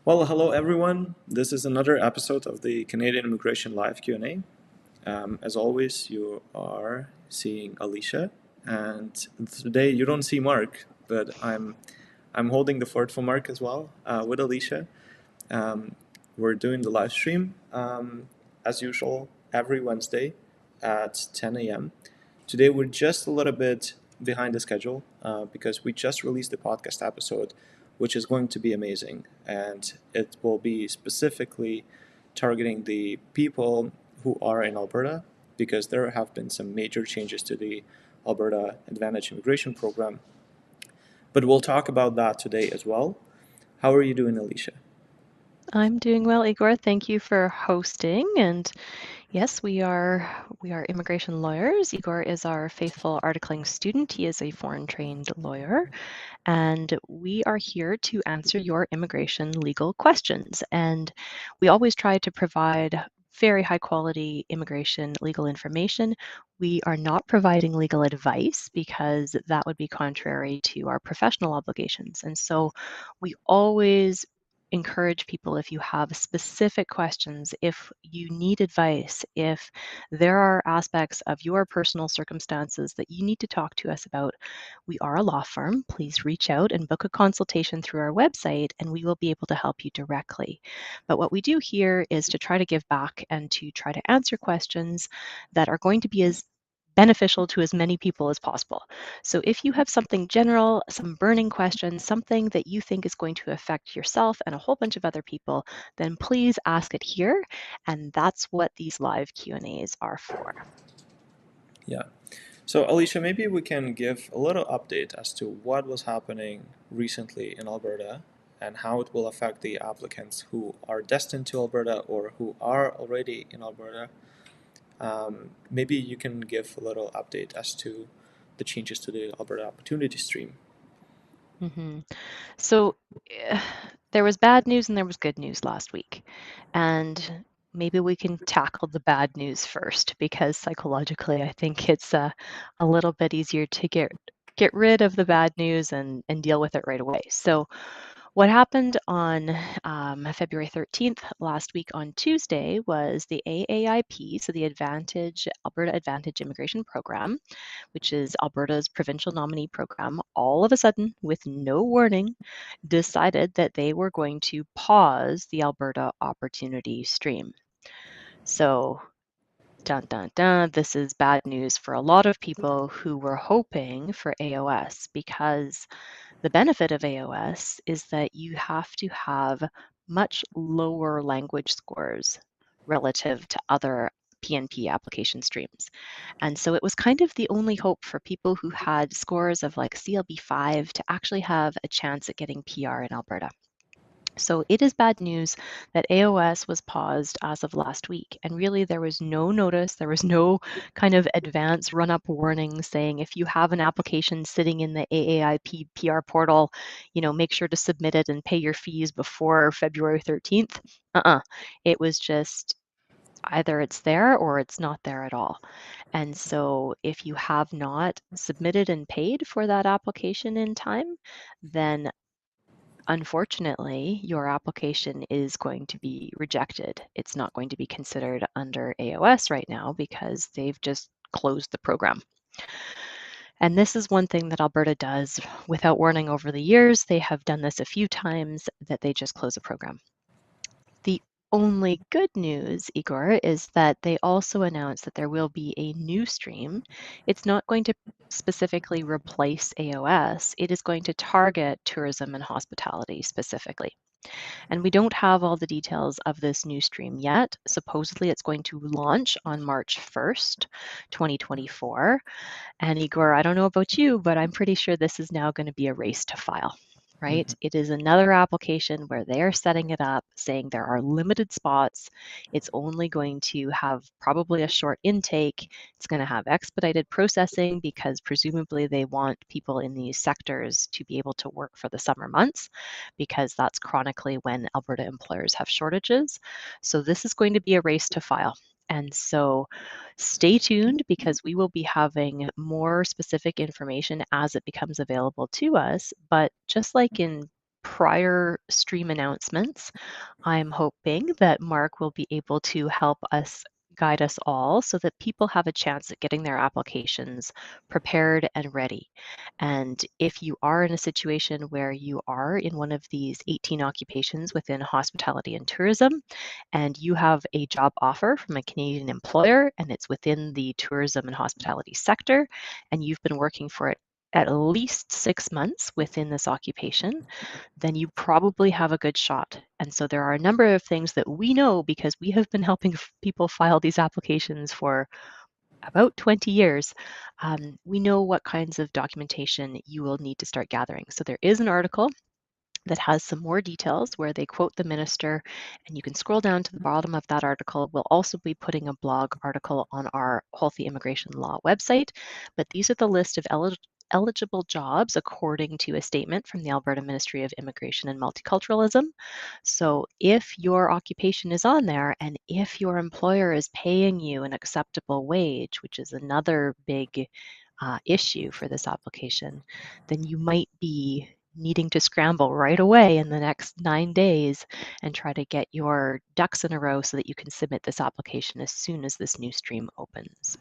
Well, hello everyone. This is another episode of the Canadian Immigration Live Q&A. As always, you are seeing Alicia, and today you don't see Mark, but I'm holding the fort for Mark as well with Alicia. Um, we're doing the live stream as usual every Wednesday at 10 a.m. Today we're just a little bit behind the schedule because we just released the podcast episode, which is going to be amazing, and it will be specifically targeting the people who are in Alberta because there have been some major changes to the Alberta Advantage Immigration Program. But we'll talk about that today as well. How are you doing, Alicia? I'm doing well, Igor. Thank you for hosting. And yes, we are immigration lawyers. Igor is our faithful articling student. He is a foreign trained lawyer, and we are here to answer your immigration legal questions. And we always try to provide very high quality immigration legal information. We are not providing legal advice because that would be contrary to our professional obligations. And so we always encourage people, if you have specific questions, if you need advice, if there are aspects of your personal circumstances that you need to talk to us about, we are a law firm. Please reach out and book a consultation through our website, and we will be able to help you directly. But what we do here is to try to give back and to try to answer questions that are going to be as beneficial to as many people as possible. So if you have something general, some burning questions, something that you think is going to affect yourself and a whole bunch of other people, then please ask it here. And that's what these live Q&As are for. Yeah. So, Alicia, maybe we can give a little update as to what was happening recently in Alberta and how it will affect the applicants who are destined to Alberta or who are already in Alberta. Maybe you can give a little update as to the changes to the Alberta Opportunity Stream. hmm So eh, there was bad news and there was good news last week. And maybe we can tackle the bad news first because psychologically I think it's a little bit easier to get rid of the bad news and deal with it right away. So what happened on February 13th last week on Tuesday was the AAIP, so the Alberta Advantage Immigration Program, which is Alberta's provincial nominee program, all of a sudden, with no warning, decided that they were going to pause the Alberta Opportunity Stream. So, dun dun dun, this is bad news for a lot of people who were hoping for AOS, because the benefit of AOS is that you have to have much lower language scores relative to other PNP application streams. And so it was kind of the only hope for people who had scores of like CLB5 to actually have a chance at getting PR in Alberta. So it is bad news that AOS was paused as of last week. And really, there was no notice, there was no kind of advance run up warning saying if you have an application sitting in the AAIP PR portal, make sure to submit it and pay your fees before February 13th. It was just either it's there or it's not there at all. And so if you have not submitted and paid for that application in time, then unfortunately, your application is going to be rejected. It's not going to be considered under AOS right now because they've just closed the program. And this is one thing that Alberta does without warning over the years. They have done this a few times that they just close a program. The only good news, Igor, is that they also announced that there will be a new stream. It's not going to specifically replace AOS, it is going to target tourism and hospitality specifically. And we don't have all the details of this new stream yet. Supposedly, it's going to launch on March 1st, 2024. And Igor, I don't know about you, but I'm pretty sure this is now going to be a race to file. Right? Mhm. It is another application where they are setting it up, saying there are limited spots. It's only going to have probably a short intake. It's going to have expedited processing because presumably they want people in these sectors to be able to work for the summer months because that's chronically when Alberta employers have shortages. So this is going to be a race to file. And so stay tuned because we will be having more specific information as it becomes available to us. But just like in prior stream announcements, I'm hoping that Mark will be able to help us guide us all so that people have a chance at getting their applications prepared and ready. And if you are in a situation where you are in one of these 18 occupations within hospitality and tourism, and you have a job offer from a Canadian employer and it's within the tourism and hospitality sector, and you've been working for it at least 6 months within this occupation, then you probably have a good shot. And so there are a number of things that we know because we have been helping people file these applications for about 20 years. We know what kinds of documentation you will need to start gathering. So there is an article that has some more details where they quote the minister, and you can scroll down to the bottom of that article. We'll also be putting a blog article on our Holthe Immigration Law website, but these are the list of eligible jobs according to a statement from the Alberta Ministry of Immigration and Multiculturalism. So if your occupation is on there and if your employer is paying you an acceptable wage, which is another big issue for this application, then you might be needing to scramble right away in the next 9 days and try to get your ducks in a row so that you can submit this application as soon as this new stream opens.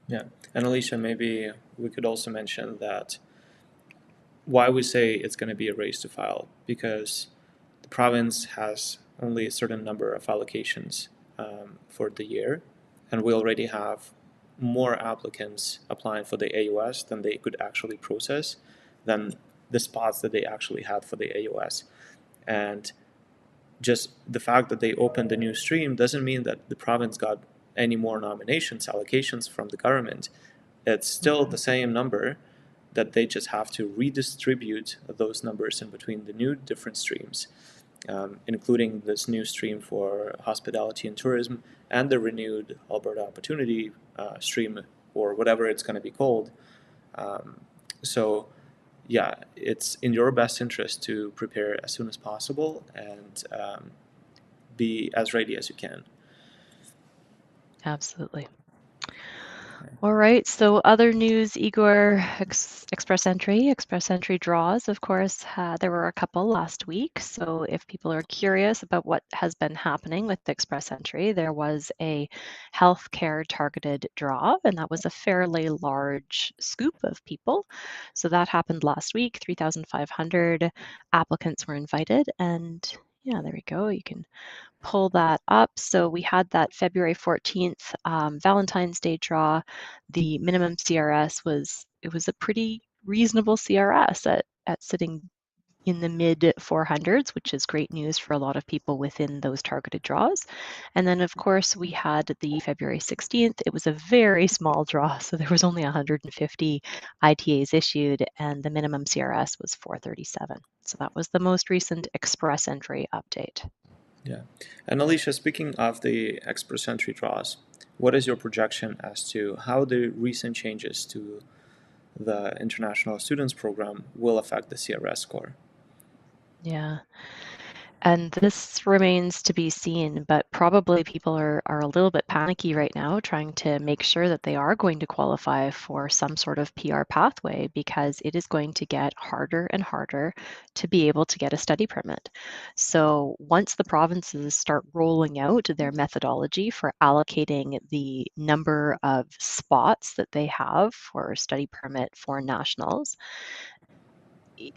Yeah, and Alicia, maybe we could also mention that why we say it's going to be a race to file, because the province has only a certain number of allocations for the year, and we already have more applicants applying for the AUS than they could actually process, than the spots that they actually had for the AUS. And just the fact that they opened a new stream doesn't mean that the province got any more nominations, allocations from the government. It's still the same number, that they just have to redistribute those numbers in between the new different streams, including this new stream for hospitality and tourism and the renewed Alberta Opportunity stream, or whatever it's going to be called. So yeah, it's in your best interest to prepare as soon as possible and be as ready as you can. Absolutely. All right, so other news, Igor, Express Entry draws, of course, there were a couple last week. So if people are curious about what has been happening with Express Entry, there was a healthcare targeted draw, and that was a fairly large scoop of people. So that happened last week. 3,500 applicants were invited, and yeah, there we go. You can pull that up. So we had that February 14th Valentine's Day draw. The minimum CRS was a pretty reasonable CRS at sitting in the mid 400s, which is great news for a lot of people within those targeted draws. And then, of course, we had the February 16th. It was a very small draw, so there was only 150 ITAs issued, and the minimum CRS was 437. So that was the most recent Express Entry update. Yeah. And Alicia, speaking of the Express Entry draws, what is your projection as to how the recent changes to the International Students Program will affect the CRS score? Yeah. And this remains to be seen, but probably people are a little bit panicky right now, trying to make sure that they are going to qualify for some sort of PR pathway, because it is going to get harder and harder to be able to get a study permit. So once the provinces start rolling out their methodology for allocating the number of spots that they have for a study permit for nationals,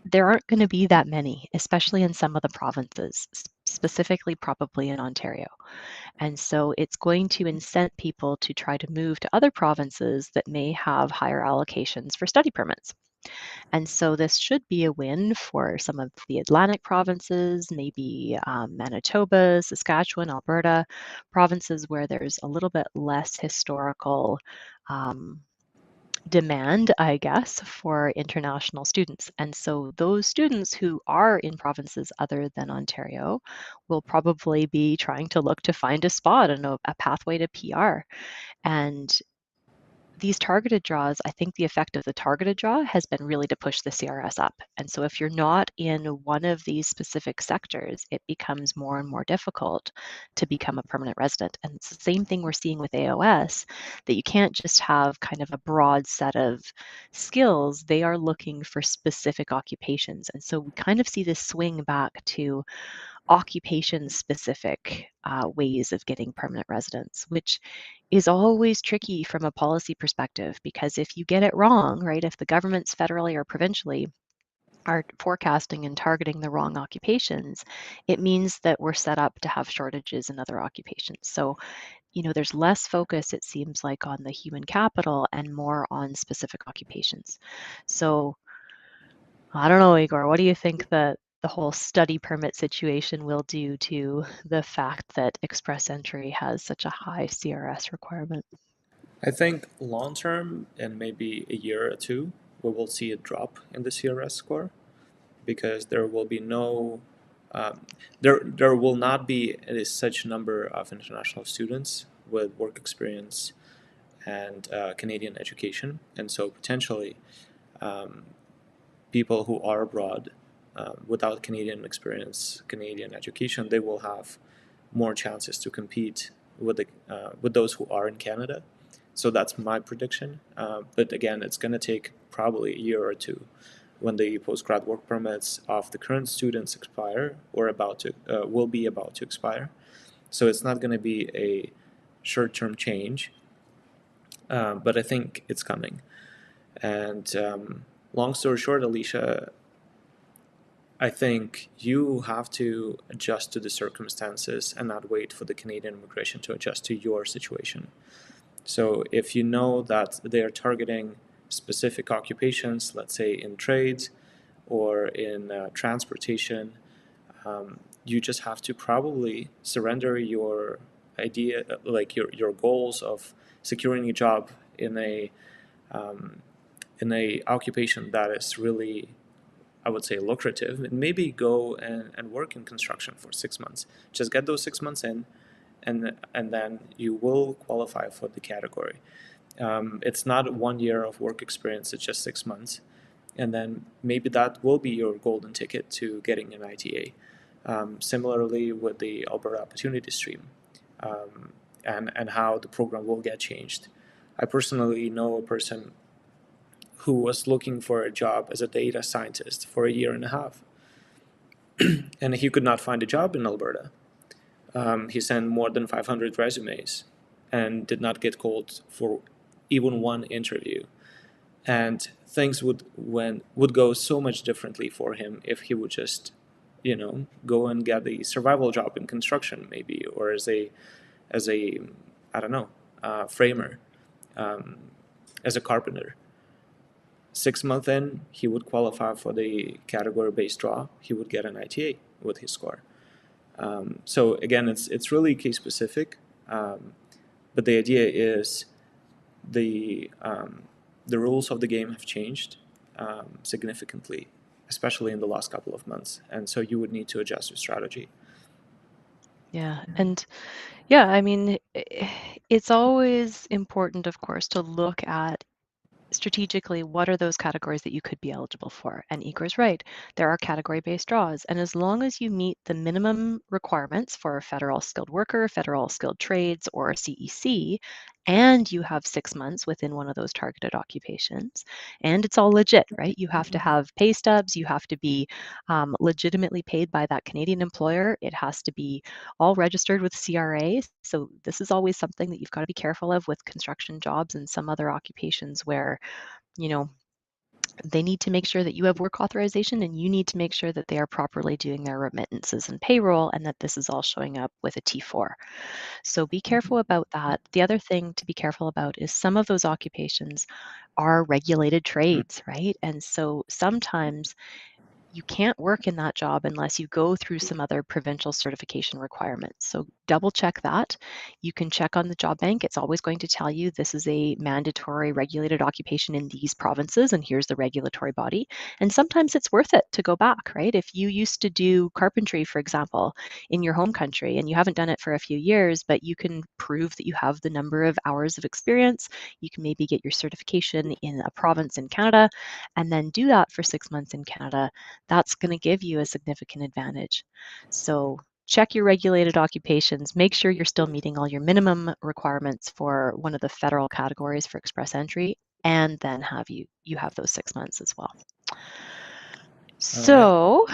there aren't going to be that many, especially in some of the provinces, specifically probably in Ontario. And so it's going to incent people to try to move to other provinces that may have higher allocations for study permits. And so this should be a win for some of the Atlantic provinces, maybe Manitoba, Saskatchewan, Alberta, provinces where there's a little bit less historical demand, I guess, for international students. And so those students who are in provinces other than Ontario will probably be trying to look to find a spot and a pathway to PR. And these targeted draws, I think the effect of the targeted draw has been really to push the CRS up. And so if you're not in one of these specific sectors, it becomes more and more difficult to become a permanent resident. And it's the same thing we're seeing with AOS, that you can't just have kind of a broad set of skills. They are looking for specific occupations. And so we kind of see this swing back to occupation-specific ways of getting permanent residence, which is always tricky from a policy perspective, because if you get it wrong, right, if the governments federally or provincially are forecasting and targeting the wrong occupations, it means that we're set up to have shortages in other occupations. So, there's less focus, it seems like, on the human capital and more on specific occupations. So I don't know, Igor, what do you think that the whole study permit situation will do to the fact that express entry has such a high CRS requirement? I think long term, in maybe a year or two, we will see a drop in the CRS score because there will be no, there will not be such number of international students with work experience and Canadian education, and so potentially um, people who are abroad without Canadian experience, Canadian education, they will have more chances to compete with those who are in Canada. So that's my prediction. But again, it's going to take probably a year or two when the postgrad work permits of the current students expire or will be about to expire. So it's not going to be a short-term change, but I think it's coming. And long story short, Alicia, I think you have to adjust to the circumstances and not wait for the Canadian immigration to adjust to your situation. So if you know that they are targeting specific occupations, let's say in trades or in transportation, you just have to probably surrender your idea, like your goals of securing a job um, in a occupation that is really, I would say, lucrative, and maybe go and work in construction for 6 months. Just get those 6 months in, and then you will qualify for the category. It's not 1 year of work experience, it's just 6 months. And then maybe that will be your golden ticket to getting an ITA. Similarly with the Alberta Opportunity Stream, and how the program will get changed. I personally know a person who was looking for a job as a data scientist for a year and a half, and he could not find a job in Alberta. He sent more than 500 resumes and did not get called for even one interview. And things would go so much differently for him if he would just, go and get a survival job in construction, maybe, or as a I don't know, framer, um, as a carpenter. 6 months in, he would qualify for the category-based draw. He would get an ITA with his score. So again, it's really case specific, but the idea is the rules of the game have changed significantly, especially in the last couple of months, and so you would need to adjust your strategy. Yeah. And yeah, I mean, it's always important, of course, to look at strategically what are those categories that you could be eligible for. And Igor's right, there are category-based draws. And as long as you meet the minimum requirements for a federal skilled worker, federal skilled trades, or a CEC, and you have 6 months within one of those targeted occupations, and it's all legit, right? You have to have pay stubs, you have to be legitimately paid by that Canadian employer. It has to be all registered with CRA. So this is always something that you've got to be careful of with construction jobs and some other occupations where, you know, they need to make sure that you have work authorization, and you need to make sure that they are properly doing their remittances and payroll, and that this is all showing up with a T4. So be careful about that. The other thing to be careful about is some of those occupations are regulated trades, right? And so sometimes you can't work in that job unless you go through some other provincial certification requirements. So double check that. You can check on the job bank. It's always going to tell you this is a mandatory regulated occupation in these provinces, and here's the regulatory body. And sometimes it's worth it to go back, right? If you used to do carpentry, for example, in your home country and you haven't done it for a few years, but you can prove that you have the number of hours of experience, you can maybe get your certification in a province in Canada and then do that for 6 months in Canada. That's going to give you a significant advantage. So check your regulated occupations, make sure you're still meeting all your minimum requirements for one of the federal categories for express entry, and then you have those 6 months as well. All right. So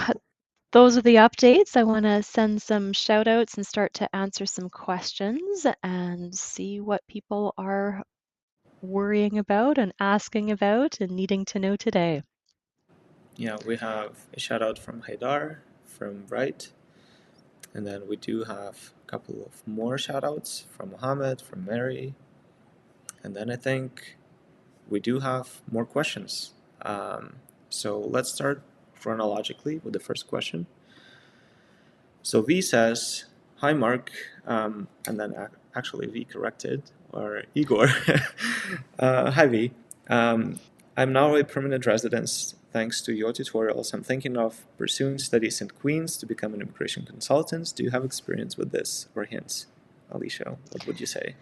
those are the updates. I want to send some shout outs and start to answer some questions and see what people are worrying about and asking about and needing to know today. Yeah, we have a shout out from Haidar, from Bright, and then we do have a couple of more shout outs from Mohammed, from Mary, and then I think we do have more questions. So let's start chronologically with the first question. So V says, "Hi Mark," and then actually V corrected, or Igor. Hi V. I'm now a permanent resident thanks to your tutorials. I'm thinking of pursuing studies in Queens to become an immigration consultant. Do you have experience with this or hints? Alicia, what would you say?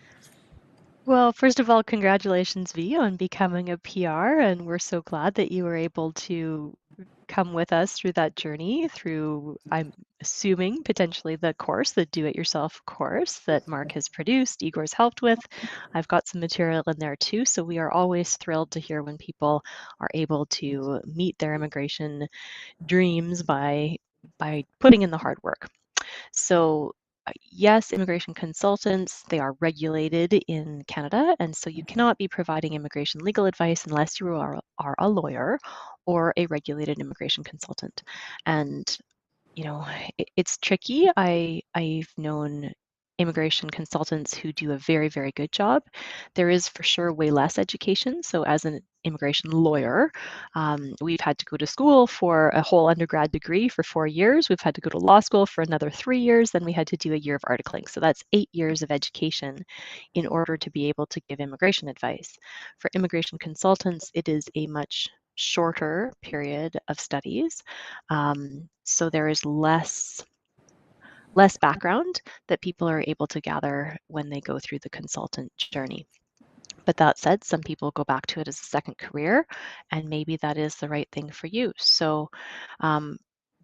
Well, first of all, congratulations, V, on becoming a PR, and we're so glad that you were able to come with us through that journey, through, I'm assuming, potentially the course, the do-it-yourself course that Mark has produced, Igor's helped with. I've got some material in there too, so we are always thrilled to hear when people are able to meet their immigration dreams by putting in the hard work. So yes, immigration consultants, they are regulated in Canada, and so you cannot be providing immigration legal advice unless you are a lawyer or a regulated immigration consultant. And it's tricky. I've known immigration consultants who do a very, very good job. There is for sure way less education. So as an immigration lawyer, we've had to go to school for a whole undergrad degree for 4 years. We've had to go to law school for another 3 years. Then we had to do a year of articling. So that's 8 years of education in order to be able to give immigration advice. For immigration consultants, it is a much shorter period of studies. So there is less background that people are able to gather when they go through the consultant journey. But that said, some people go back to it as a second career, and maybe that is the right thing for you. So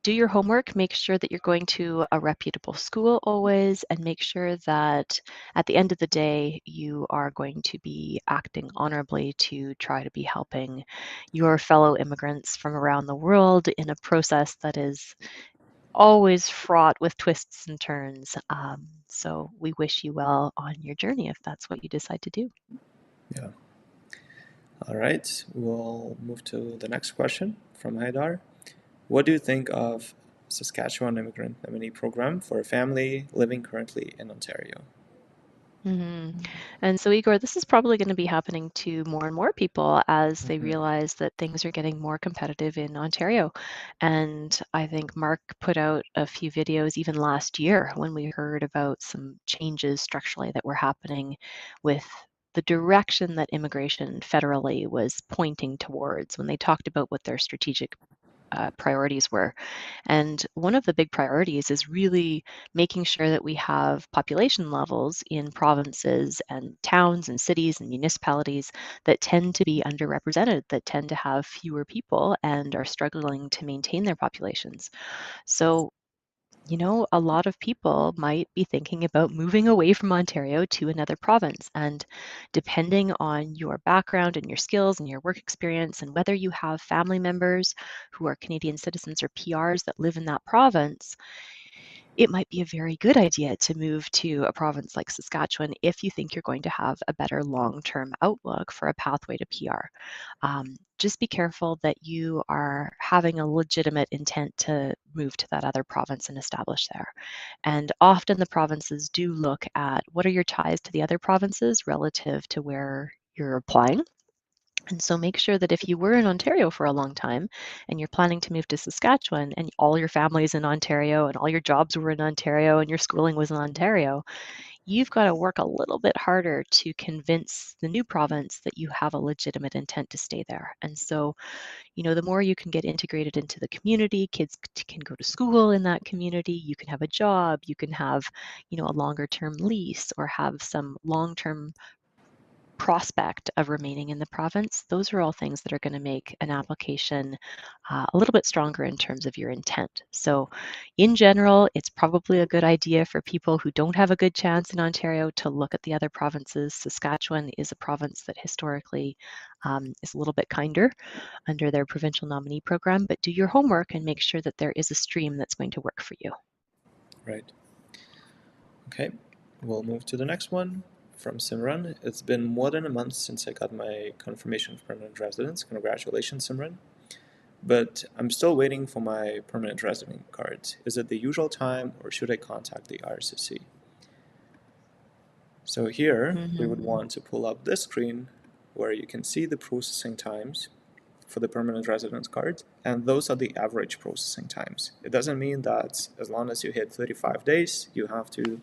do your homework, make sure that you're going to a reputable school always, and make sure that at the end of the day, you are going to be acting honorably to try to be helping your fellow immigrants from around the world in a process that is always fraught with twists and turns. So we wish you well on your journey if that's what you decide to do. Yeah. All right, we'll move to the next question from Haidar. What do you think of Saskatchewan Immigrant Nominee Program for a family living currently in Ontario? Mm-hmm. And so, Igor, this is probably going to be happening to more and more people as they realize that things are getting more competitive in Ontario. And I think Mark put out a few videos even last year when we heard about some changes structurally that were happening with the direction that immigration federally was pointing towards when they talked about what their strategic priorities were. And one of the big priorities is really making sure that we have population levels in provinces and towns and cities and municipalities that tend to be underrepresented, that tend to have fewer people and are struggling to maintain their populations. So a lot of people might be thinking about moving away from Ontario to another province. And depending on your background and your skills and your work experience, and whether you have family members who are Canadian citizens or PRs that live in that province, it might be a very good idea to move to a province like Saskatchewan if you think you're going to have a better long-term outlook for a pathway to PR. Just be careful that you are having a legitimate intent to move to that other province and establish there. And often the provinces do look at what are your ties to the other provinces relative to where you're applying. And so make sure that if you were in Ontario for a long time and you're planning to move to Saskatchewan and all your family's in Ontario and all your jobs were in Ontario and your schooling was in Ontario, you've got to work a little bit harder to convince the new province that you have a legitimate intent to stay there. And so, the more you can get integrated into the community, kids can go to school in that community, you can have a job, you can have, a longer term lease or have some long term prospect of remaining in the province. Those are all things that are going to make an application a little bit stronger in terms of your intent. So in general, it's probably a good idea for people who don't have a good chance in Ontario to look at the other provinces. Saskatchewan is a province that historically is a little bit kinder under their provincial nominee program, but do your homework and make sure that there is a stream that's going to work for you. Right. Okay, we'll move to the next one from Simran. It's been more than a month since I got my confirmation of permanent residence. Congratulations, Simran. But I'm still waiting for my permanent resident card. Is it the usual time or should I contact the RCC? So here we would want to pull up this screen where you can see the processing times for the permanent residence card, and those are the average processing times. It doesn't mean that as long as you hit 35 days, you have to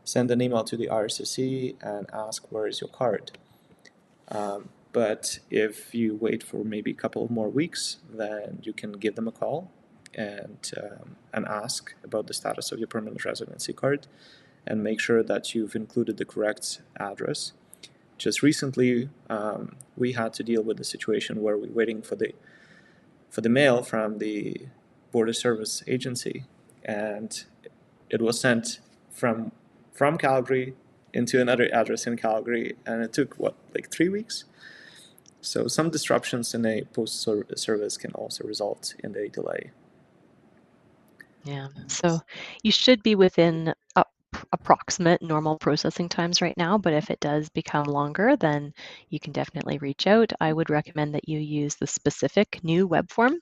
send an email to the RCC and ask where is your card. But if you wait for maybe a couple of more weeks, then you can give them a call and ask about the status of your permanent residency card and make sure that you've included the correct address. Just recently, we had to deal with the situation where we're waiting for the mail from the Border Service Agency, and it was sent from Calgary into another address in Calgary, and it took, like 3 weeks? So some disruptions in a postal service can also result in a delay. Yeah, so you should be within approximate normal processing times right now, but if it does become longer, then you can definitely reach out. I would recommend that you use the specific new web form.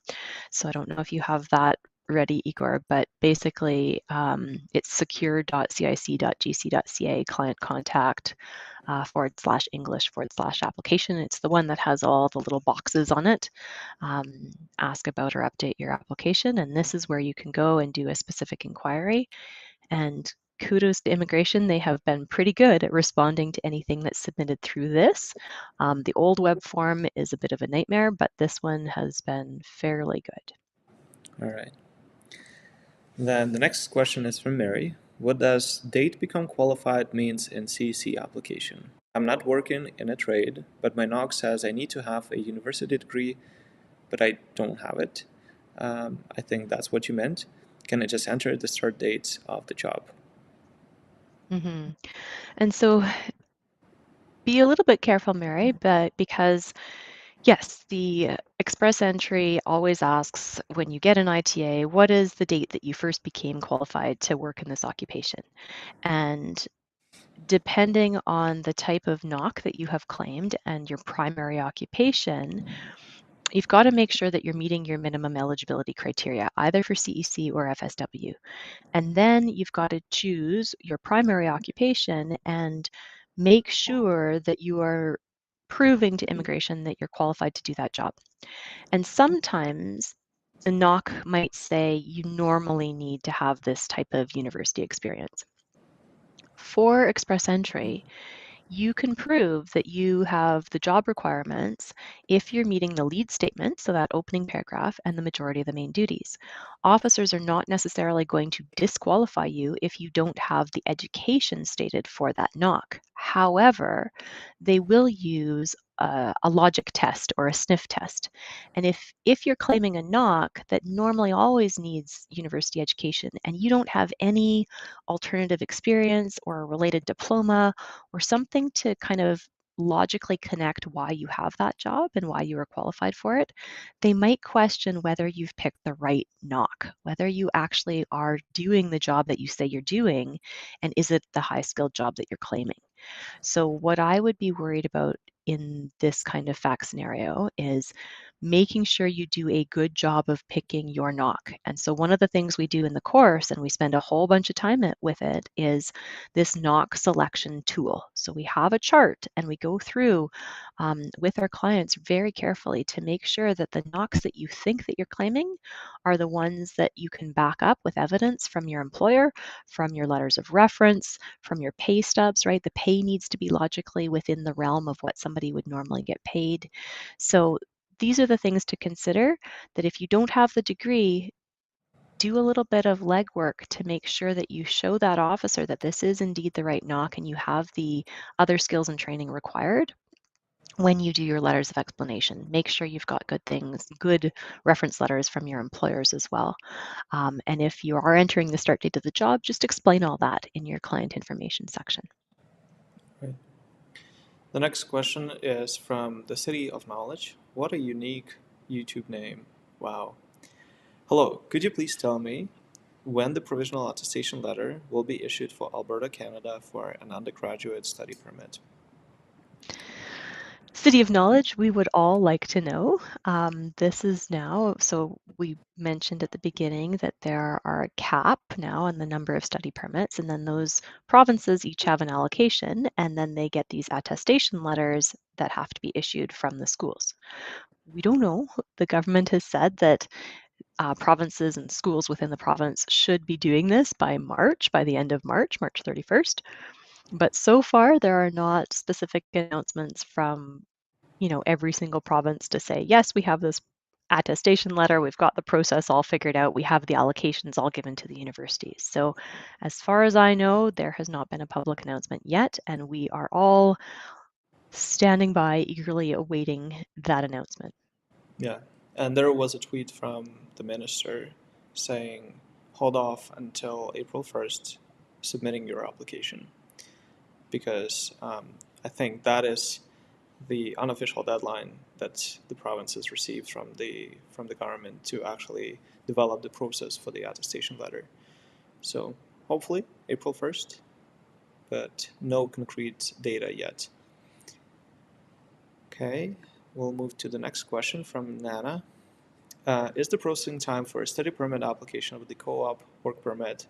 So I don't know if you have that ready, Igor, but basically it's secure.cic.gc.ca client contact /English/application. It's the one that has all the little boxes on it. Ask about or update your application, and this is where you can go and do a specific inquiry. And kudos to immigration, they have been pretty good at responding to anything that's submitted through this. The old web form is a bit of a nightmare, but this one has been fairly good. All right. Then the next question is from Mary. What does date become qualified means in CEC application? I'm not working in a trade, but my NOG says I need to have a university degree, but I don't have it. I think that's what you meant. Can I just enter the start date of the job? And so be a little bit careful, Mary, but because yes, the express entry always asks when you get an ITA, what is the date that you first became qualified to work in this occupation? And depending on the type of knock that you have claimed and your primary occupation, you've got to make sure that you're meeting your minimum eligibility criteria, either for CEC or FSW. And then you've got to choose your primary occupation and make sure that you are proving to immigration that you're qualified to do that job. And sometimes the knock might say you normally need to have this type of university experience. For express entry, you can prove that you have the job requirements if you're meeting the lead statement, so that opening paragraph, and the majority of the main duties. Officers are not necessarily going to disqualify you if you don't have the education stated for that knock. However, they will use a logic test or a sniff test. And if you're claiming a knock that normally always needs university education and you don't have any alternative experience or a related diploma or something to kind of logically connect why you have that job and why you are qualified for it, they might question whether you've picked the right knock, whether you actually are doing the job that you say you're doing, and is it the high skilled job that you're claiming. So what I would be worried about in this kind of fact scenario is making sure you do a good job of picking your knock. And so one of the things we do in the course, and we spend a whole bunch of time with it, is this knock selection tool. So we have a chart and we go through with our clients very carefully to make sure that the knocks that you think that you're claiming are the ones that you can back up with evidence from your employer, from your letters of reference, from your pay stubs, right? The pay needs to be logically within the realm of what somebody would normally get paid. So these are the things to consider, that if you don't have the degree, do a little bit of legwork to make sure that you show that officer that this is indeed the right knock and you have the other skills and training required when you do your letters of explanation. Make sure you've got good things, good reference letters from your employers as well. And if you are entering the start date of the job, just explain all that in your client information section. Right. The next question is from the City of Knowledge. What a unique YouTube name. Wow. Hello, could you please tell me when the provisional attestation letter will be issued for Alberta, Canada for an undergraduate study permit? City of Knowledge, we would all like to know. This is now, so we mentioned at the beginning that there are a cap now on the number of study permits, and then those provinces each have an allocation, and then they get these attestation letters that have to be issued from the schools. We don't know. The government has said that provinces and schools within the province should be doing this by March, by the end of March, March 31st. But so far, there are not specific announcements from every single province to say, yes, we have this attestation letter, we've got the process all figured out, we have the allocations all given to the universities. So as far as I know, there has not been a public announcement yet, and we are all standing by, eagerly awaiting that announcement. Yeah, and there was a tweet from the minister saying, hold off until April 1st submitting your application, because I think that is the unofficial deadline that the provinces received from the government to actually develop the process for the attestation letter. So hopefully April 1st, but no concrete data yet. Okay, we'll move to the next question from Nana. Is the processing time for a study permit application with the co-op work permit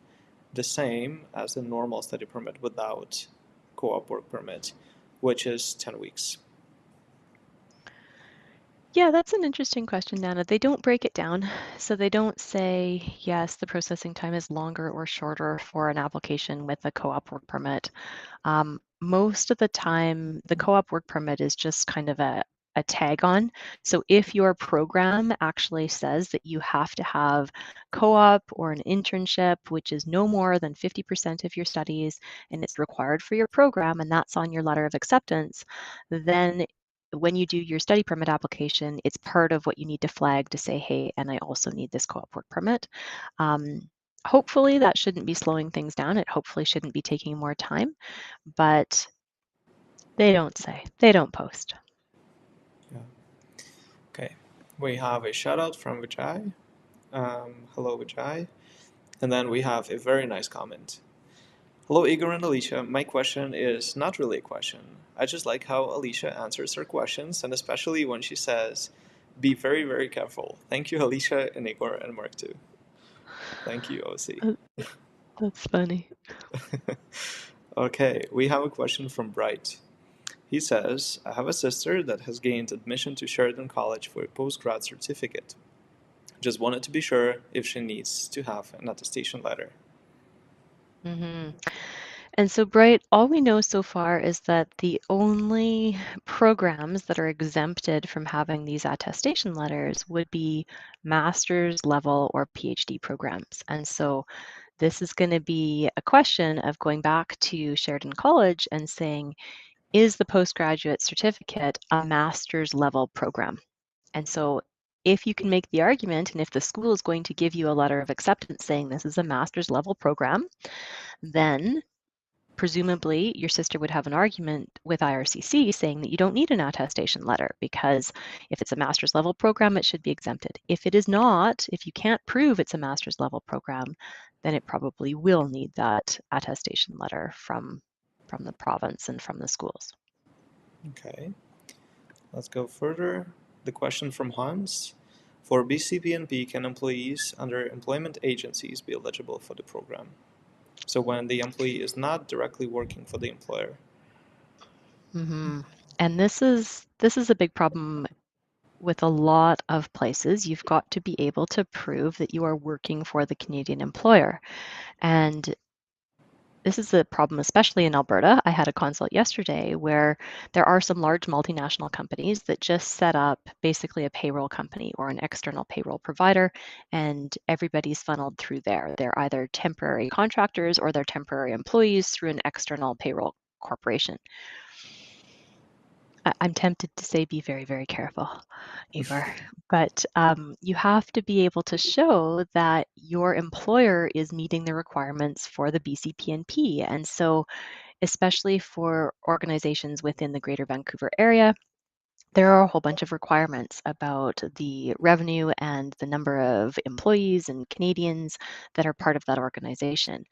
the same as the normal study permit without co-op work permit, which is 10 weeks? Yeah, that's an interesting question, Nana. They don't break it down. So they don't say, yes, the processing time is longer or shorter for an application with a co-op work permit. Most of the time, the co-op work permit is just kind of a tag on. So if your program actually says that you have to have co-op or an internship, which is no more than 50% of your studies, and it's required for your program, and that's on your letter of acceptance, then when you do your study permit application, it's part of what you need to flag to say, hey, and I also need this co-op work permit. Hopefully that shouldn't be slowing things down. It hopefully shouldn't be taking more time, but they don't say, they don't post. Yeah. Okay, we have a shout out from Vijay. Hello, Vijay. And then we have a very nice comment. Hello, Igor and Alicia. My question is not really a question. I just like how Alicia answers her questions, and especially when she says, be very, very careful. Thank you, Alicia and Igor and Mark too. Thank you, OC. That's funny. Okay, we have a question from Bright. He says, I have a sister that has gained admission to Sheridan College for a postgrad certificate. Just wanted to be sure if she needs to have an attestation letter. Mm-hmm. And so, Bright, all we know so far is that the only programs that are exempted from having these attestation letters would be master's level or PhD programs. And so this is going to be a question of going back to Sheridan College and saying, is the postgraduate certificate a master's level program? And so if you can make the argument, and if the school is going to give you a letter of acceptance saying this is a master's level program, then presumably your sister would have an argument with IRCC saying that you don't need an attestation letter, because if it's a master's level program, it should be exempted. If it is not, if you can't prove it's a master's level program, then it probably will need that attestation letter from the province and from the schools. Okay, let's go further. the question from Hans. For BCPNP, can employees under employment agencies be eligible for the program? So when the employee is not directly working for the employer. And this is a big problem with a lot of places. You've got to be able to prove that you are working for the Canadian employer. And this is a problem, especially in Alberta. I had a consult yesterday where there are some large multinational companies that just set up basically a payroll company or an external payroll provider, and everybody's funneled through there. They're either temporary contractors or they're temporary employees through an external payroll corporation. I'm tempted to say be very, very careful, Igor, but you have to be able to show that your employer is meeting the requirements for the BCPNP. And so, especially for organizations within the Greater Vancouver area, there are a whole bunch of requirements about the revenue and the number of employees and Canadians that are part of that organization.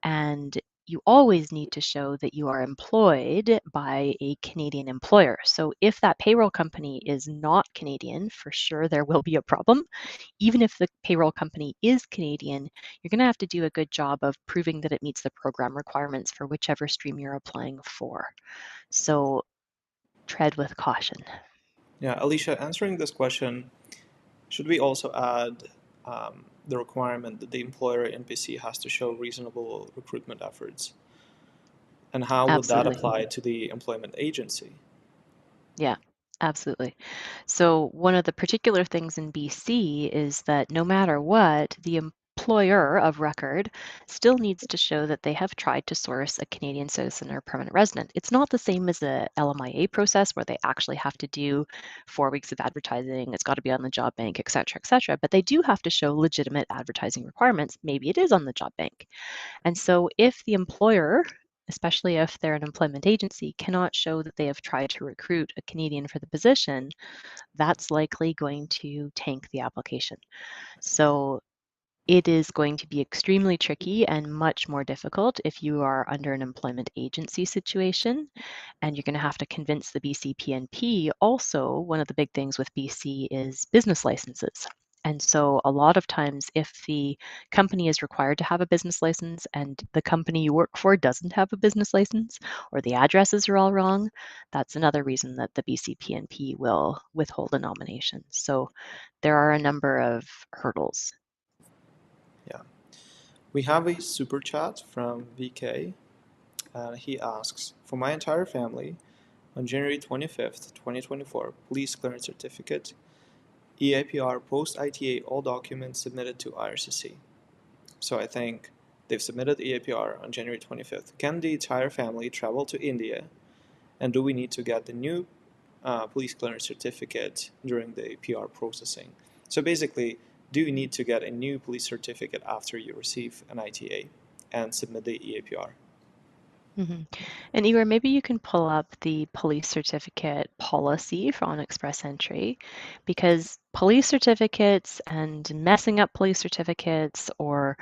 And you always need to show that you are employed by a Canadian employer. So if that payroll company is not Canadian, for sure there will be a problem. Even if the payroll company is Canadian, you're going to have to do a good job of proving that it meets the program requirements for whichever stream you're applying for. So tread with caution. Yeah, Alicia, answering this question, should we also add the requirement that the employer in BC has to show reasonable recruitment efforts? And how would that Absolutely. apply to the employment agency? Yeah, absolutely. So, one of the particular things in BC is that no matter what, the employer of record still needs to show that they have tried to source a Canadian citizen or permanent resident. It's not the same as the LMIA process where they actually have to do 4 weeks of advertising, it's got to be on the job bank, et cetera, et cetera. But they do have to show legitimate advertising requirements. Maybe it is on the job bank. And so if the employer, especially if they're an employment agency, cannot show that they have tried to recruit a Canadian for the position, that's likely going to tank the application. So it is going to be extremely tricky and much more difficult if you are under an employment agency situation. And you're going to have to convince the BCPNP. Also, one of the big things with BC is business licenses. And so, a lot of times, if the company is required to have a business license and the company you work for doesn't have a business license or the addresses are all wrong, that's another reason that the BCPNP will withhold a nomination. So, there are a number of hurdles. Yeah. We have a super chat from VK, and he asks, for my entire family, on January 25th, 2024, police clearance certificate, EAPR post-ITA, all documents submitted to IRCC. So I think they've submitted EAPR on January 25th. Can the entire family travel to India, and do we need to get the new police clearance certificate during the PR processing? So basically, do you need to get a new police certificate after you receive an ITA and submit the EAPR? And Igor, maybe you can pull up the police certificate policy on Express Entry, because police certificates and messing up police certificates or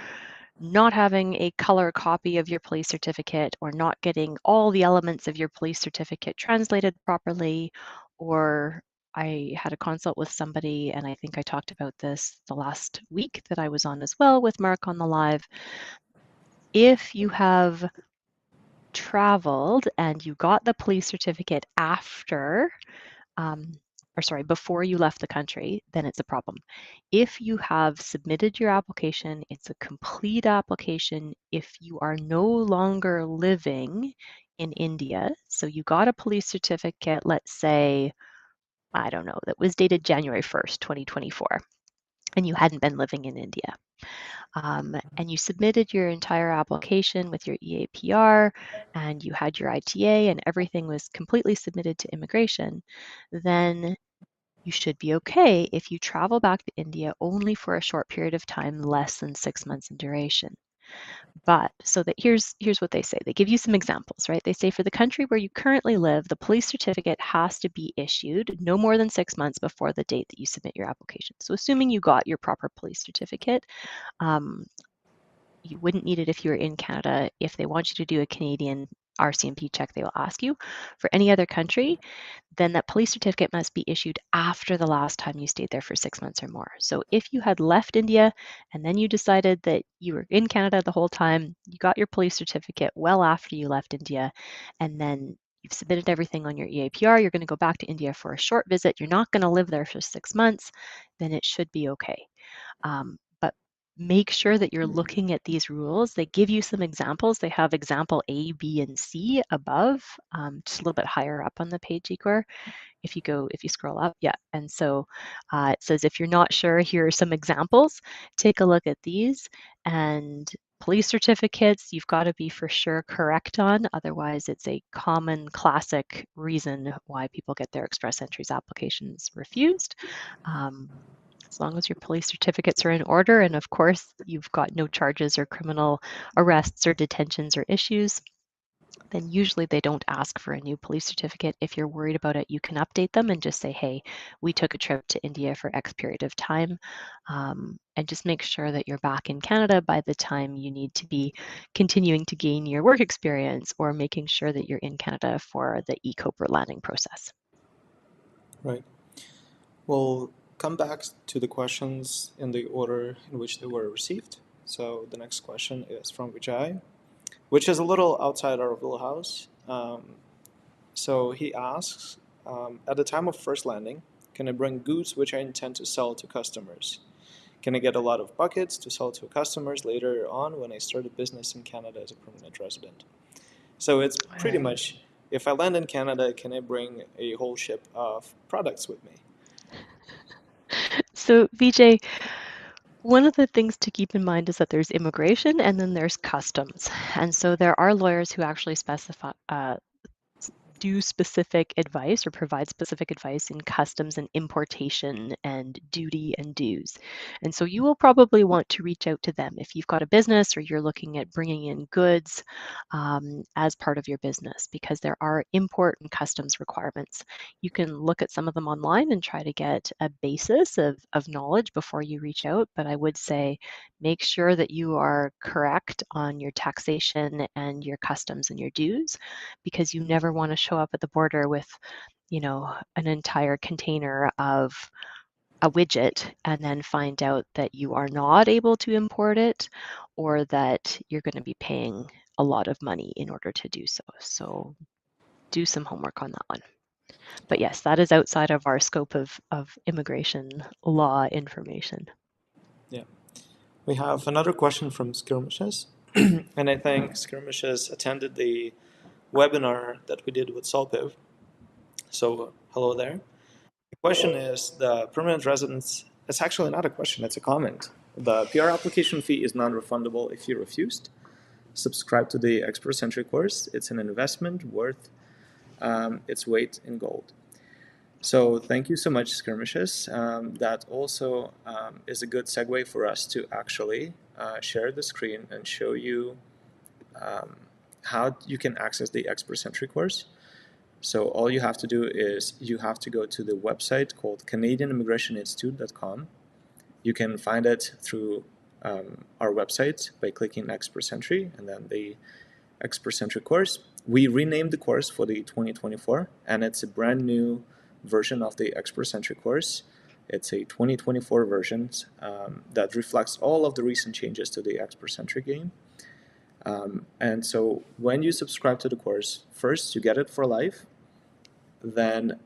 not having a color copy of your police certificate or not getting all the elements of your police certificate translated properly, or I had a consult with somebody, and I think I talked about this the last week that I was on as well with Mark on the live. If you have traveled and you got the police certificate after, before you left the country, then it's a problem. If you have submitted your application, it's a complete application. If you are no longer living in India, so you got a police certificate, let's say, I don't know, that was dated January 1st, 2024, and you hadn't been living in India. And you submitted your entire application with your EAPR and you had your ITA and everything was completely submitted to immigration, then you should be okay if you travel back to India only for a short period of time, less than 6 months in duration. But so that here's what they say. They give you some examples, right? They say for the country where you currently live, the police certificate has to be issued no more than 6 months before the date that you submit your application. So assuming you got your proper police certificate, you wouldn't need it if you were in Canada. If they want you to do a Canadian RCMP check they will ask you. For any other country, then that police certificate must be issued after the last time you stayed there for 6 months or more. So if you had left India and then you decided that you were in Canada the whole time, you got your police certificate well after you left India, and then you've submitted everything on your EAPR, you're going to go back to India for a short visit, you're not going to live there for 6 months, then it should be okay. But make sure that you're looking at these rules. They give you some examples. They have example A, B, and C above, just a little bit higher up on the page, Igor. If you scroll up, yeah. And so it says, if you're not sure, here are some examples. Take a look at these. And police certificates, you've got to be for sure correct on. Otherwise, it's a common classic reason why people get their express entries applications refused. As long as your police certificates are in order, and of course, you've got no charges or criminal arrests or detentions or issues, then usually they don't ask for a new police certificate. If you're worried about it, you can update them and just say, hey, we took a trip to India for X period of time. And just make sure that you're back in Canada by the time you need to be continuing to gain your work experience, or making sure that you're in Canada for the e-COBRA landing process. Right. We'll come back to the questions in the order in which they were received. So the next question is from Vijay, which is a little outside our wheelhouse. So he asks, at the time of first landing, can I bring goods which I intend to sell to customers? Can I get a lot of buckets to sell to customers later on when I start a business in Canada as a permanent resident? So it's pretty much, if I land in Canada, can I bring a whole ship of products with me? So Vijay, one of the things to keep in mind is that there's immigration and then there's customs. And so there are lawyers who actually do specific advice or provide specific advice in customs and importation and duty and dues. And so you will probably want to reach out to them if you've got a business or you're looking at bringing in goods as part of your business, because there are import and customs requirements. You can look at some of them online and try to get a basis of knowledge before you reach out. But I would say make sure that you are correct on your taxation and your customs and your dues, because you never want to show up at the border with, an entire container of a widget and then find out that you are not able to import it, or that you're going to be paying a lot of money in order to do so. So do some homework on that one. But yes, that is outside of our scope of immigration law information. Yeah. We have another question from Skirmishes. And I think Skirmishes attended the webinar that we did with Solpiv. So hello there. The question is, the permanent residence, it's actually not a question, it's a comment. The PR application fee is non-refundable if you refused. Subscribe to the Express Entry course. It's an investment worth its weight in gold. So thank you so much, Skirmishes. That also is a good segue for us to actually share the screen and show you how you can access the Express Entry course. So all you have to do is you have to go to the website called CanadianImmigrationInstitute.com. You can find it through our website by clicking Express Entry and then the Express Entry course. We renamed the course for the 2024, and it's a brand new version of the Express Entry course. It's a 2024 version that reflects all of the recent changes to the Express Entry game. And so when you subscribe to the course, first, you get it for life. Then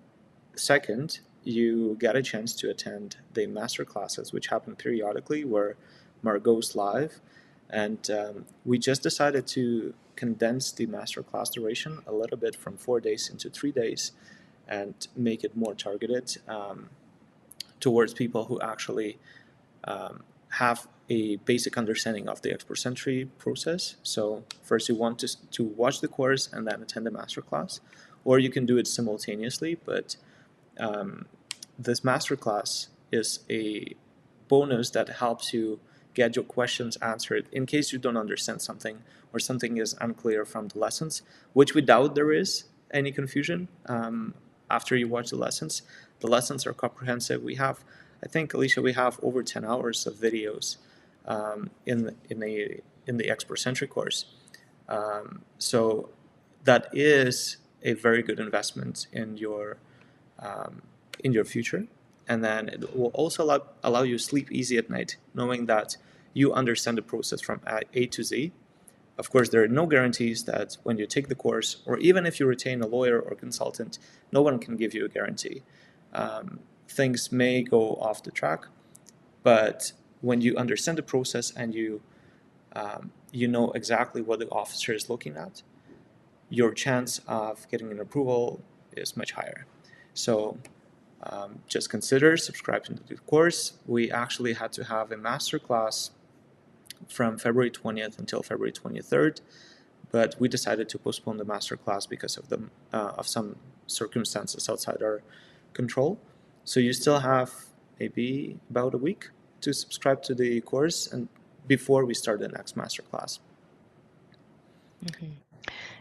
second, you get a chance to attend the master classes, which happen periodically, where Mark goes live. And we just decided to condense the master class duration a little bit from 4 days into 3 days and make it more targeted towards people who actually have a basic understanding of the Express Entry process. So first you want to watch the course and then attend the masterclass, or you can do it simultaneously, but this masterclass is a bonus that helps you get your questions answered in case you don't understand something or something is unclear from the lessons, which we doubt there is any confusion after you watch the lessons. The lessons are comprehensive. We have, I think, Alicia, we have over 10 hours of videos in the Express Entry course. So that is a very good investment in your future. And then it will also allow you to sleep easy at night, knowing that you understand the process from A to Z. Of course, there are no guarantees that when you take the course, or even if you retain a lawyer or consultant, no one can give you a guarantee. Things may go off the track, but when you understand the process and you know exactly what the officer is looking at, your chance of getting an approval is much higher. So just consider subscribing to the course. We actually had to have a master class from February 20th until February 23rd, but we decided to postpone the master class because of some circumstances outside our control. So you still have maybe about a week to subscribe to the course and before we start the next master class. Mm-hmm.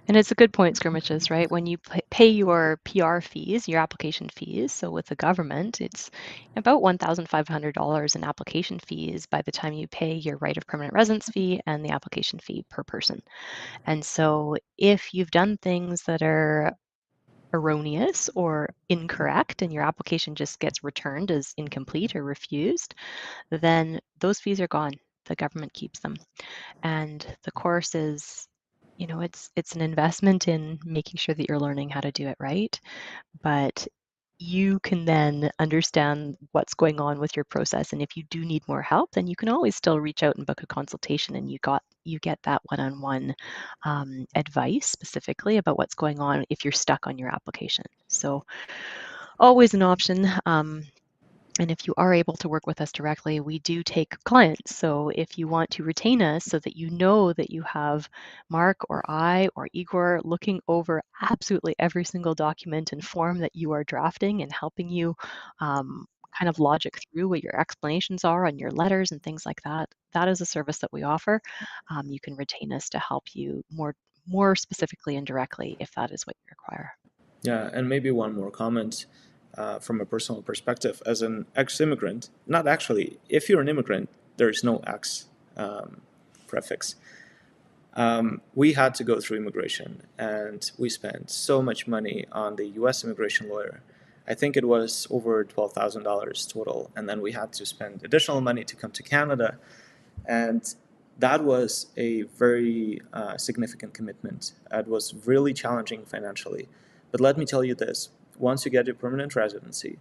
And it's a good point, skirmishes, right? When you pay your PR fees, your application fees, so with the government, it's about $1,500 in application fees by the time you pay your right of permanent residence fee and the application fee per person. And so if you've done things that are erroneous or incorrect and your application just gets returned as incomplete or refused, then those fees are gone. The government keeps them. And the course is, it's an investment in making sure that you're learning how to do it right, but you can then understand what's going on with your process. And if you do need more help, then you can always still reach out and book a consultation, and you get that one-on-one advice specifically about what's going on if you're stuck on your application. So always an option. And if you are able to work with us directly, we do take clients. So if you want to retain us so that you know that you have Mark or I or Igor looking over absolutely every single document and form that you are drafting and helping you kind of logic through what your explanations are on your letters and things like that, that is a service that we offer. You can retain us to help you more specifically and directly if that is what you require. Yeah, and maybe one more comment from a personal perspective. As an ex-immigrant, not actually, if you're an immigrant, there is no ex prefix. We had to go through immigration, and we spent so much money on the U.S. immigration lawyer. I think it was over $12,000 total, and then we had to spend additional money to come to Canada, and that was a very significant commitment. It was really challenging financially. But let me tell you this, once you get your permanent residency,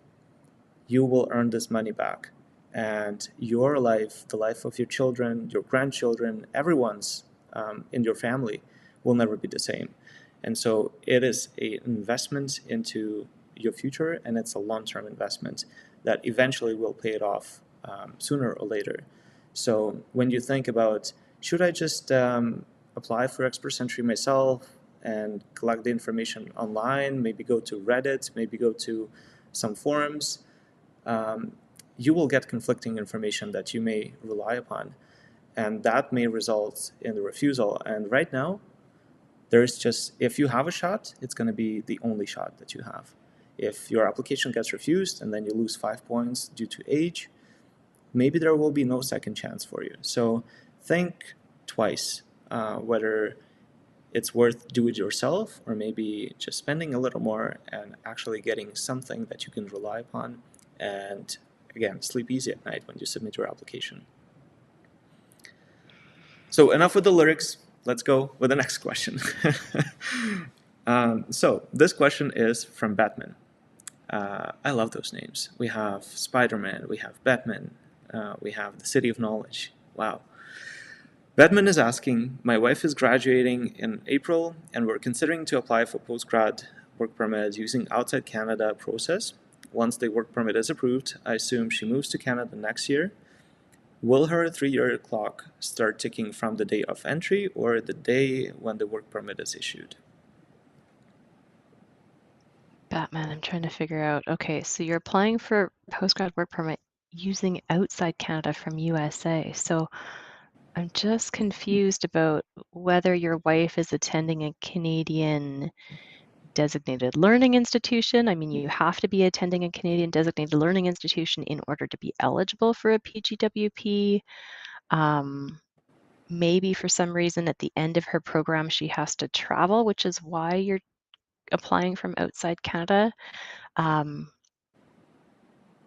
you will earn this money back. And your life, the life of your children, your grandchildren, everyone's in your family will never be the same. And so it is an investment into your future, and it's a long-term investment that eventually will pay it off sooner or later. So when you think about, should I just apply for Expert Entry myself and collect the information online, maybe go to Reddit, maybe go to some forums, you will get conflicting information that you may rely upon, and that may result in the refusal. And right now, there's just, if you have a shot, it's going to be the only shot that you have. If your application gets refused and then you lose 5 points due to age, maybe there will be no second chance for you. So think twice whether it's worth do it yourself or maybe just spending a little more and actually getting something that you can rely upon, and again, sleep easy at night when you submit your application. So enough with the lyrics. Let's go with the next question. So this question is from Batman. I love those names. We have Spider-Man, we have Batman, we have the City of Knowledge. Wow. Batman is asking, my wife is graduating in April and we're considering to apply for postgrad work permit using outside Canada process. Once the work permit is approved, I assume she moves to Canada next year. Will her 3-year clock start ticking from the day of entry or the day when the work permit is issued? Batman, I'm trying to figure out. Okay, so you're applying for postgrad work permit using outside Canada from USA. So I'm just confused about whether your wife is attending a Canadian designated learning institution. I mean, you have to be attending a Canadian designated learning institution in order to be eligible for a PGWP. maybe for some reason at the end of her program she has to travel, which is why you're applying from outside Canada.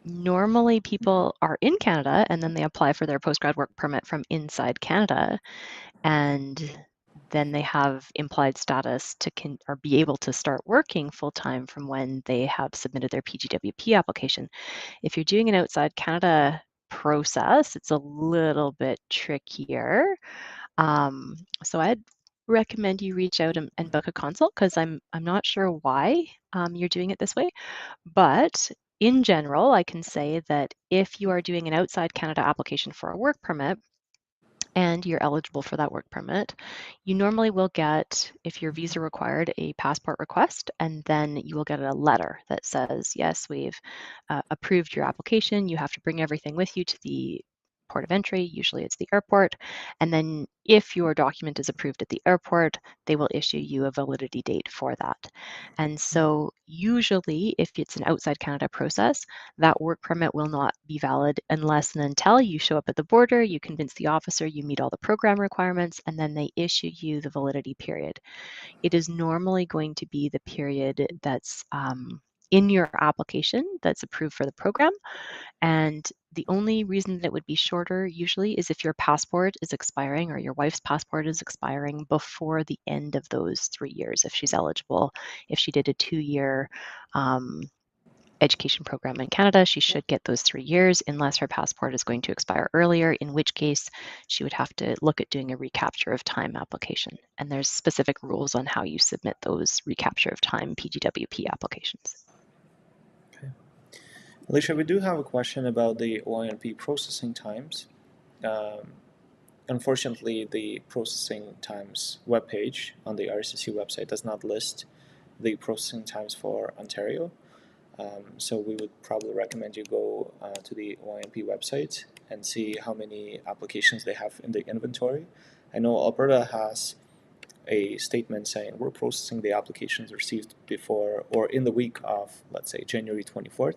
Normally people are in Canada and then they apply for their postgrad work permit from inside Canada, and then they have implied status to or be able to start working full-time from when they have submitted their PGWP application. If you're doing an outside Canada process, it's a little bit trickier. So I'd recommend you reach out and book a consult, because I'm not sure why you're doing it this way. But in general, I can say that if you are doing an outside Canada application for a work permit and you're eligible for that work permit, you normally will get, if you're visa required, a passport request, and then you will get a letter that says, yes, we've approved your application. You have to bring everything with you to the port of entry. Usually it's the airport. And then if your document is approved at the airport, they will issue you a validity date for that. And so usually if it's an outside Canada process, that work permit will not be valid unless and until you show up at the border, you convince the officer you meet all the program requirements, and then they issue you the validity period. It is normally going to be the period that's in your application that's approved for the program. And the only reason that it would be shorter usually is if your passport is expiring or your wife's passport is expiring before the end of those 3 years, if she's eligible. If she did a 2-year education program in Canada, she should get those 3 years unless her passport is going to expire earlier, in which case she would have to look at doing a recapture of time application. And there's specific rules on how you submit those recapture of time PGWP applications. Okay. Alicia, we do have a question about the OINP processing times. Unfortunately, the processing times webpage on the RCC website does not list the processing times for Ontario. So we would probably recommend you go to the OINP website and see how many applications they have in the inventory. I know Alberta has a statement saying we're processing the applications received before or in the week of, let's say, January 24th.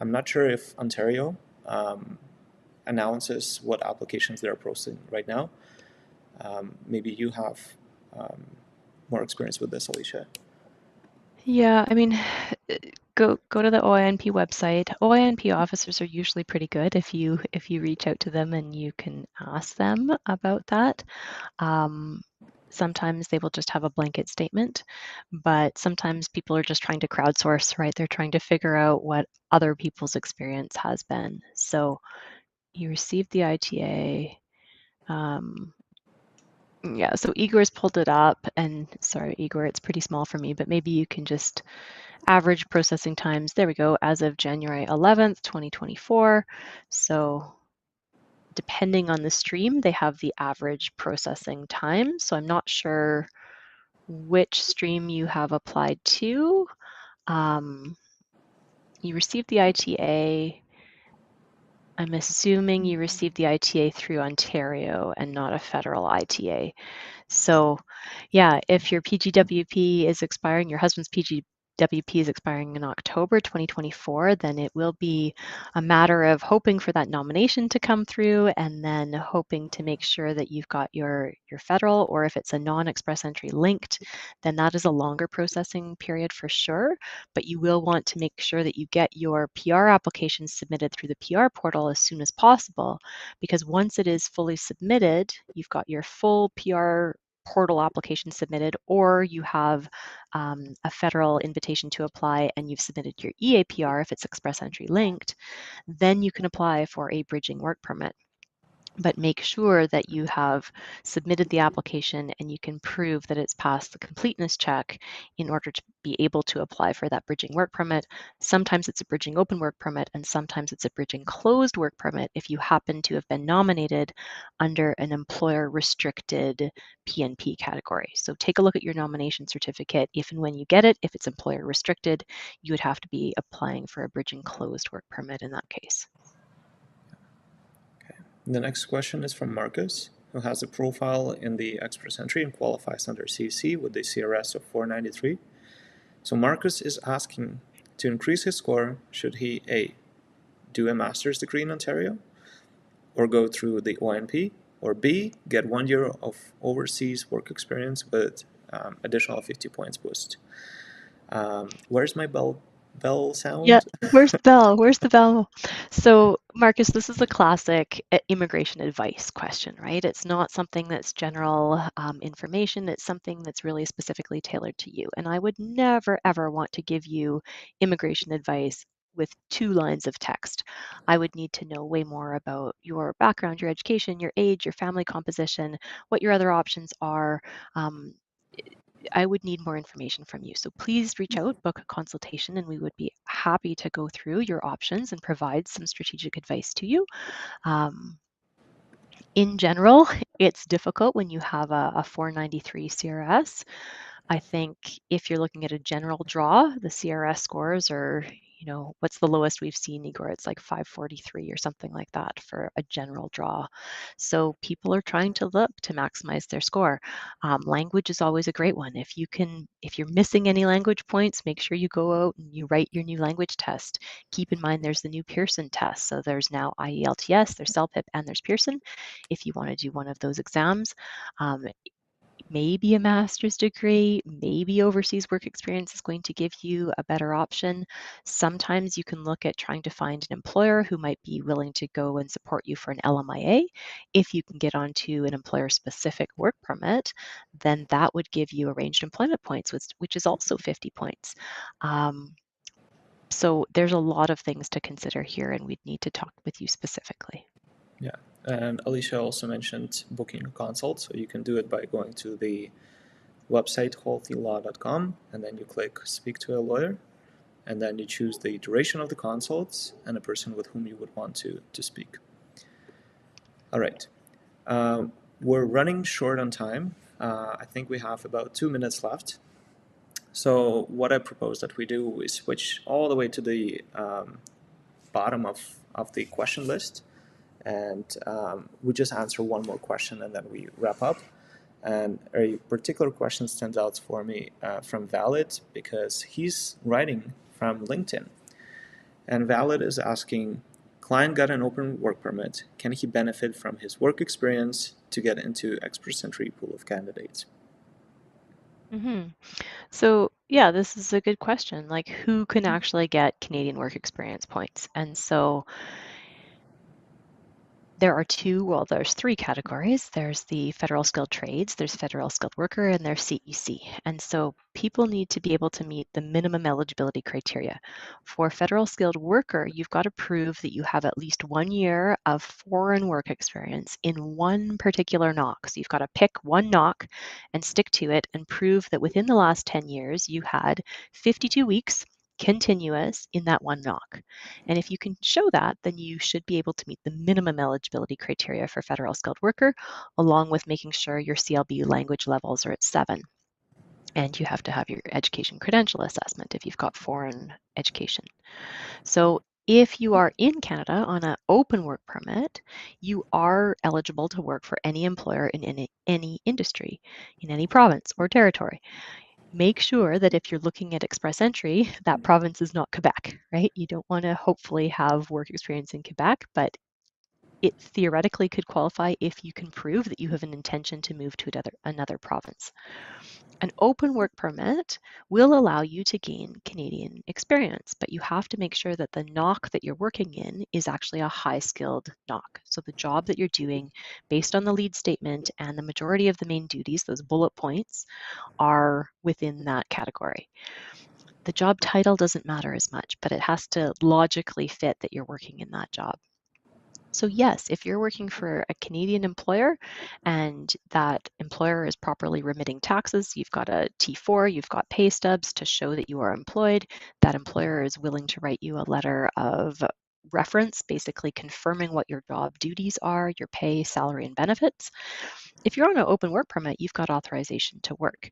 I'm not sure if Ontario announces what applications they're processing right now. Maybe you have more experience with this, Alicia. Yeah, I mean, go to the OINP website. OINP officers are usually pretty good if you reach out to them and you can ask them about that. Sometimes they will just have a blanket statement, but sometimes people are just trying to crowdsource, right? They're trying to figure out what other people's experience has been. So you received the ITA. Yeah, so Igor's pulled it up, and sorry, Igor, it's pretty small for me, but maybe you can just average processing times. There we go, as of January 11th, 2024. So depending on the stream, they have the average processing time. So I'm not sure which stream you have applied to. You received the ITA. I'm assuming you received the ITA through Ontario and not a federal ITA. So yeah, if your PGWP is expiring, your husband's PGWP is expiring in October 2024, then it will be a matter of hoping for that nomination to come through and then hoping to make sure that you've got your federal, or if it's a non-express entry linked, then that is a longer processing period for sure. But you will want to make sure that you get your PR application submitted through the PR portal as soon as possible, because once it is fully submitted, you've got your full PR portal application submitted, or you have a federal invitation to apply and you've submitted your EAPR if it's express entry linked, then you can apply for a bridging work permit. But make sure that you have submitted the application and you can prove that it's passed the completeness check in order to be able to apply for that bridging work permit. Sometimes it's a bridging open work permit, and sometimes it's a bridging closed work permit if you happen to have been nominated under an employer restricted PNP category. So take a look at your nomination certificate. If and when you get it, if it's employer restricted, you would have to be applying for a bridging closed work permit in that case. The next question is from Marcus, who has a profile in the express entry and qualifies under CC with the CRS of 493. So Marcus is asking, to increase his score, should he A, do a master's degree in Ontario, or go through the ONP, Or B, get 1 year of overseas work experience with additional 50 points boost. Where's my bell sound? Yeah, where's the bell? Where's the bell? So, Marcus, this is a classic immigration advice question, right? It's not something that's general information. It's something that's really specifically tailored to you. And I would never, ever want to give you immigration advice with 2 lines of text. I would need to know way more about your background, your education, your age, your family composition, what your other options are. Um, I would need more information from you. So please reach out, book a consultation, and we would be happy to go through your options and provide some strategic advice to you. In general, it's difficult when you have a 493 CRS. I think if you're looking at a general draw, the CRS scores are, what's the lowest we've seen, Igor? It's like 543 or something like that for a general draw. So people are trying to look to maximize their score. Language is always a great one. If you're missing any language points, make sure you go out and you write your new language test. Keep in mind there's the new Pearson test. So there's now IELTS, there's CELPIP, and there's Pearson. If you want to do one of those exams, maybe a master's degree, maybe overseas work experience is going to give you a better option. Sometimes you can look at trying to find an employer who might be willing to go and support you for an LMIA. If you can get onto an employer-specific work permit, then that would give you arranged employment points, which is also 50 points. So there's a lot of things to consider here, and we'd need to talk with you specifically. Yeah, and Alicia also mentioned booking a consult, so you can do it by going to the website holthelaw.com, and then you click Speak to a Lawyer, and then you choose the duration of the consults and a person with whom you would want to speak. All right, we're running short on time. I think we have about 2 minutes left. So what I propose that we do is switch all the way to the bottom of the question list, and we just answer one more question and then we wrap up. And a particular question stands out for me from Valid because he's writing from LinkedIn. And Valid is asking, client got an open work permit. Can he benefit from his work experience to get into expert entry pool of candidates? Mm-hmm. So yeah, this is a good question. Like, who can actually get Canadian work experience points? And so there's 3 categories. There's the federal skilled trades, there's federal skilled worker, and there's CEC. And so people need to be able to meet the minimum eligibility criteria. For federal skilled worker, you've got to prove that you have at least 1 year of foreign work experience in one particular NOC. So you've got to pick one NOC and stick to it and prove that within the last 10 years, you had 52 weeks continuous in that one NOC. And if you can show that, then you should be able to meet the minimum eligibility criteria for federal skilled worker, along with making sure your CLB language levels are at 7. And you have to have your education credential assessment if you've got foreign education. So if you are in Canada on an open work permit, you are eligible to work for any employer in any industry, in any province or territory. Make sure that if you're looking at express entry, that province is not Quebec, right? You don't want to hopefully have work experience in Quebec, but it theoretically could qualify if you can prove that you have an intention to move to another province. An open work permit will allow you to gain Canadian experience, but you have to make sure that the NOC that you're working in is actually a high-skilled NOC. So the job that you're doing based on the lead statement and the majority of the main duties, those bullet points, are within that category. The job title doesn't matter as much, but it has to logically fit that you're working in that job. So yes, if you're working for a Canadian employer and that employer is properly remitting taxes, you've got a T4, you've got pay stubs to show that you are employed, that employer is willing to write you a letter of reference, basically confirming what your job duties are, your pay, salary, and benefits. If you're on an open work permit, you've got authorization to work.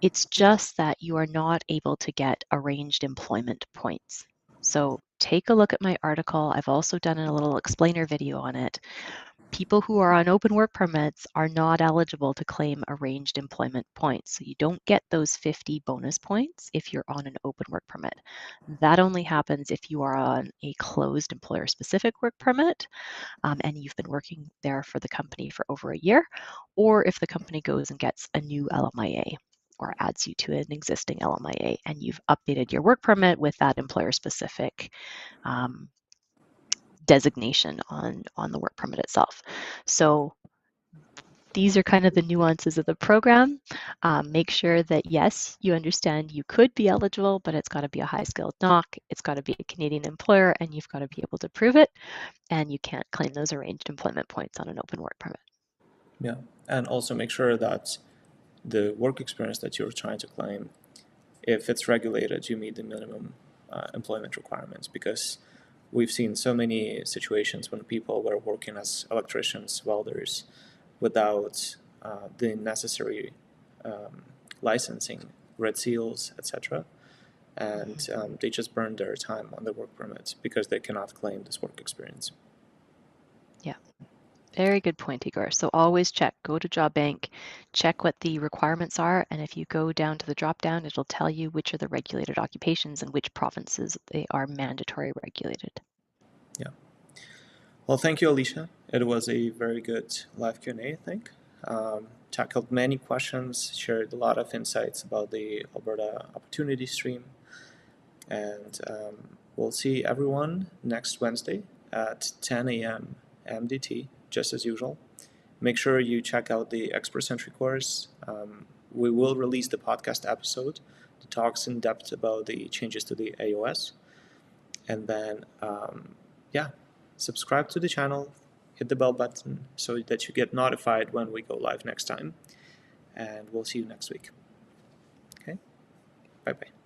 It's just that you are not able to get arranged employment points. So take a look at my article. I've also done a little explainer video on it. people who are on open work permits are not eligible to claim arranged employment points. So you don't get those 50 bonus points if you're on an open work permit. That only happens if you are on a closed employer-specific work permit and you've been working there for the company for over a year, or if the company goes and gets a new LMIA or adds you to an existing LMIA and you've updated your work permit with that employer-specific designation on the work permit itself. So these are kind of the nuances of the program. Make sure that, yes, you understand you could be eligible, but it's got to be a high-skilled knock. It's got to be a Canadian employer, and you've got to be able to prove it. And you can't claim those arranged employment points on an open work permit. Yeah, and also make sure that the work experience that you're trying to claim, if it's regulated, you meet the minimum employment requirements, because we've seen so many situations when people were working as electricians, welders, without the necessary licensing, red seals, etc. And they just burned their time on the work permit because they cannot claim this work experience. Yeah. Very good point, Igor. So always check, go to Job Bank, check what the requirements are, and if you go down to the drop down, it'll tell you which are the regulated occupations and which provinces they are mandatory regulated. Yeah. Well, thank you, Alicia. It was a very good live Q&A, I think. Tackled many questions, shared a lot of insights about the Alberta Opportunity Stream, and we'll see everyone next Wednesday at 10 a.m. MDT, just as usual. Make sure you check out the Expert Century course. We will release the podcast episode that talks in depth about the changes to the AOS. And then, subscribe to the channel, hit the bell button so that you get notified when we go live next time. And we'll see you next week. Okay? Bye-bye.